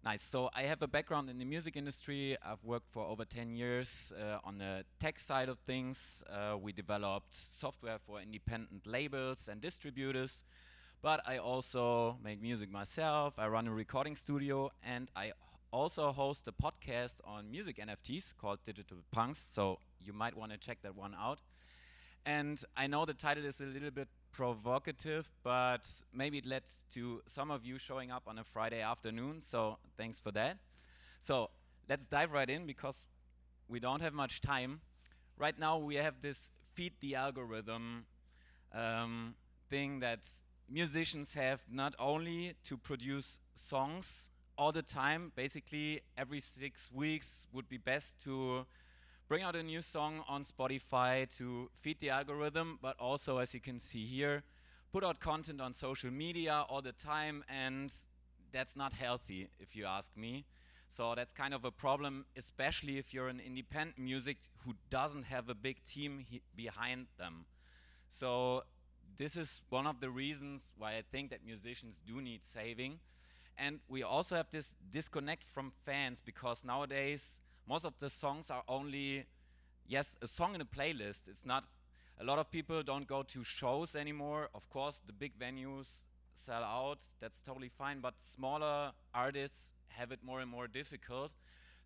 Nice. So I have a background in the music industry. I've worked for over 10 years on the tech side of things. We developed software for independent labels and distributors. But I also make music myself. I run a recording studio, and I also host a podcast on music NFTs called Digital Punks. So you might want to check that one out. And I know the title is a little bit provocative, but maybe it led to some of you showing up on a Friday afternoon, so thanks for that. So let's dive right in because we don't have much time. Right now we have this feed the algorithm thing that musicians have not only to produce songs all the time, basically every 6 weeks would be best to bring out a new song on Spotify to feed the algorithm, but also, as you can see here, put out content on social media all the time, and that's not healthy, if you ask me. So that's kind of a problem, especially if you're an independent music who doesn't have a big team behind them. So this is one of the reasons why I think that musicians do need saving. And we also have this disconnect from fans, because nowadays most of the songs are only, yes, a song in a playlist. It's not, a lot of people don't go to shows anymore. Of course, the big venues sell out, that's totally fine, but smaller artists have it more and more difficult.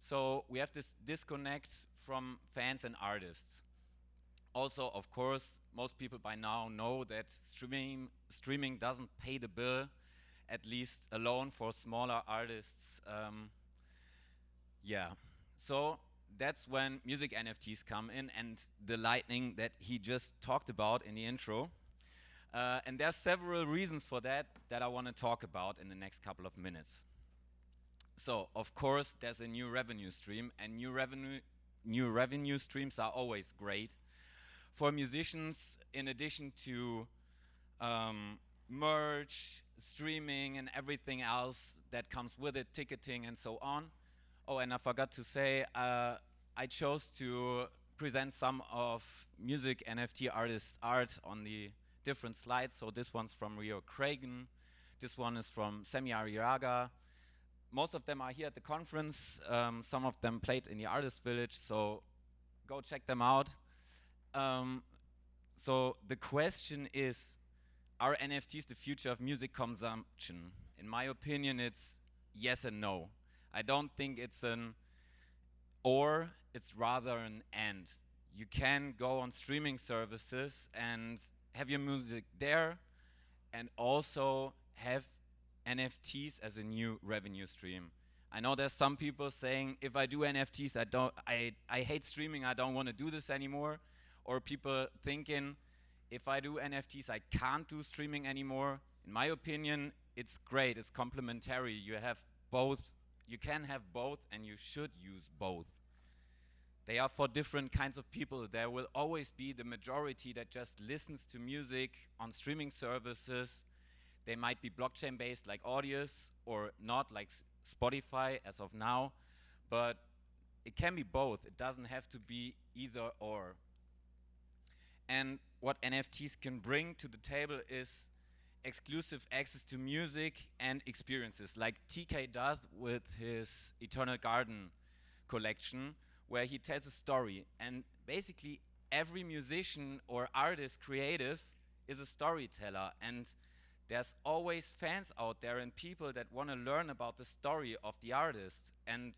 So we have this disconnect from fans and artists. Also, of course, most people by now know that streaming doesn't pay the bill, at least alone for smaller artists. Yeah. So that's when music NFTs come in, and the lightning that he just talked about in the intro. And there's several reasons for that I want to talk about in the next couple of minutes. So, of course, there's a new revenue stream, and new revenue streams are always great. For musicians, in addition to merch, streaming, and everything else that comes with it, ticketing and so on. Oh, and I forgot to say, I chose to present some of music NFT artists' art on the different slides. So this one's from Rio Cragen, this one is from Semi Arriaga. Most of them are here at the conference. Some of them played in the Artist Village, so go check them out. So the question is, are NFTs the future of music consumption? In my opinion, it's yes and no. I don't think it's an or, it's rather an and. You can go on streaming services and have your music there, and also have NFTs as a new revenue stream. I know there's some people saying, if I do NFTs, I hate streaming, I don't want to do this anymore. Or people thinking, if I do NFTs, I can't do streaming anymore. In my opinion, it's great, it's complementary. You have both. You can have both, and you should use both. They are for different kinds of people. There will always be the majority that just listens to music on streaming services. They might be blockchain based like Audius, or not like Spotify as of now, but it can be both. It doesn't have to be either or. And what NFTs can bring to the table is exclusive access to music and experiences, like TK does with his Eternal Garden collection, where he tells a story. And basically every musician or artist creative is a storyteller, and there's always fans out there and people that want to learn about the story of the artist, and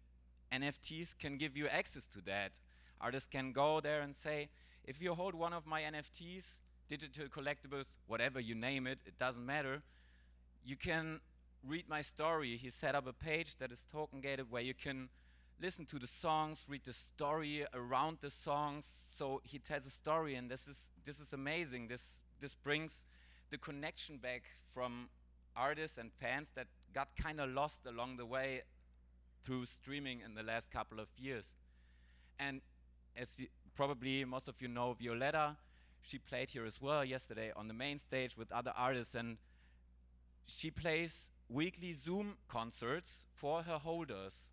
NFTs can give you access to that. Artists can go there and say, if you hold one of my NFTs, digital collectibles, whatever you name it, it doesn't matter, you can read my story. He set up a page that is token gated, where you can listen to the songs, read the story around the songs. So he tells a story, and this is amazing. This brings the connection back from artists and fans that got kind of lost along the way through streaming in the last couple of years. And as probably most of you know, Violetta, she played here as well yesterday on the main stage with other artists, and she plays weekly Zoom concerts for her holders.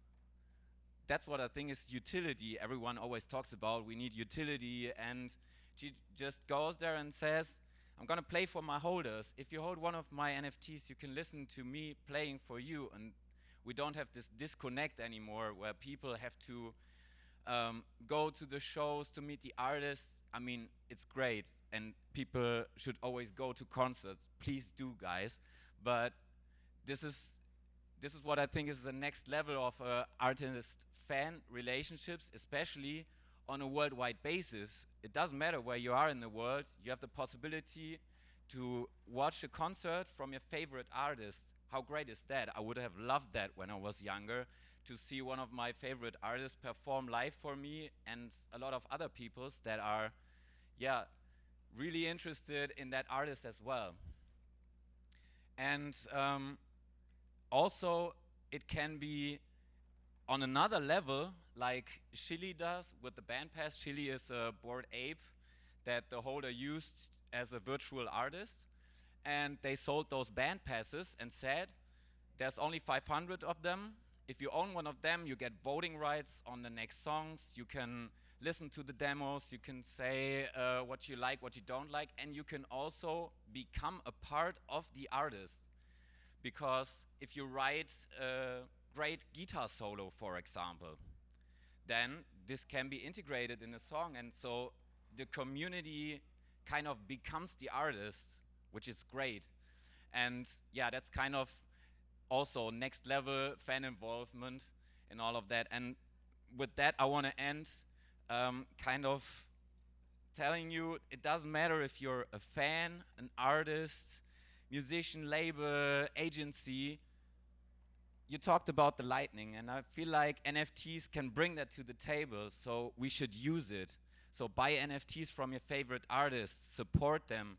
That's what I think is utility. Everyone always talks about, we need utility, and she just goes there and says, I'm gonna play for my holders. If you hold one of my NFTs, you can listen to me playing for you. And we don't have this disconnect anymore where people have to go to the shows to meet the artists. I mean, it's great, and people should always go to concerts. Please do, guys. But this is what I think is the next level of artist-fan relationships, especially on a worldwide basis. It doesn't matter where you are in the world. You have the possibility to watch a concert from your favorite artist. How great is that? I would have loved that when I was younger, to see one of my favorite artists perform live for me, and a lot of other peoples that are, yeah, really interested in that artist as well. And also, it can be on another level, like Chili does with the band pass. Chili is a Bored Ape that the holder used as a virtual artist, and they sold those band passes and said, there's only 500 of them. If you own one of them, you get voting rights on the next songs. You can listen to the demos. You can say what you like, what you don't like, and you can also become a part of the artist. Because if you write a great guitar solo, for example, then this can be integrated in a song, and so the community kind of becomes the artist, which is great. And yeah, that's kind of also next level fan involvement in all of that. And with that, I want to end kind of telling you, it doesn't matter if you're a fan, an artist, musician, label, agency. You talked about the lightning, and I feel like NFTs can bring that to the table, so we should use it. So buy NFTs from your favorite artists, support them,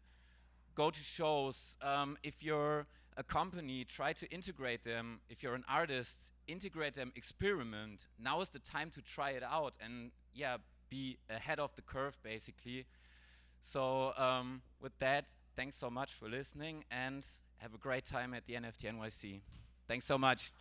go to shows. If you're a company, try to integrate them. If you're an artist, integrate them, experiment. Now is the time to try it out and, yeah, be ahead of the curve, basically. So with that, thanks so much for listening, and have a great time at the NFT NYC. Thanks so much.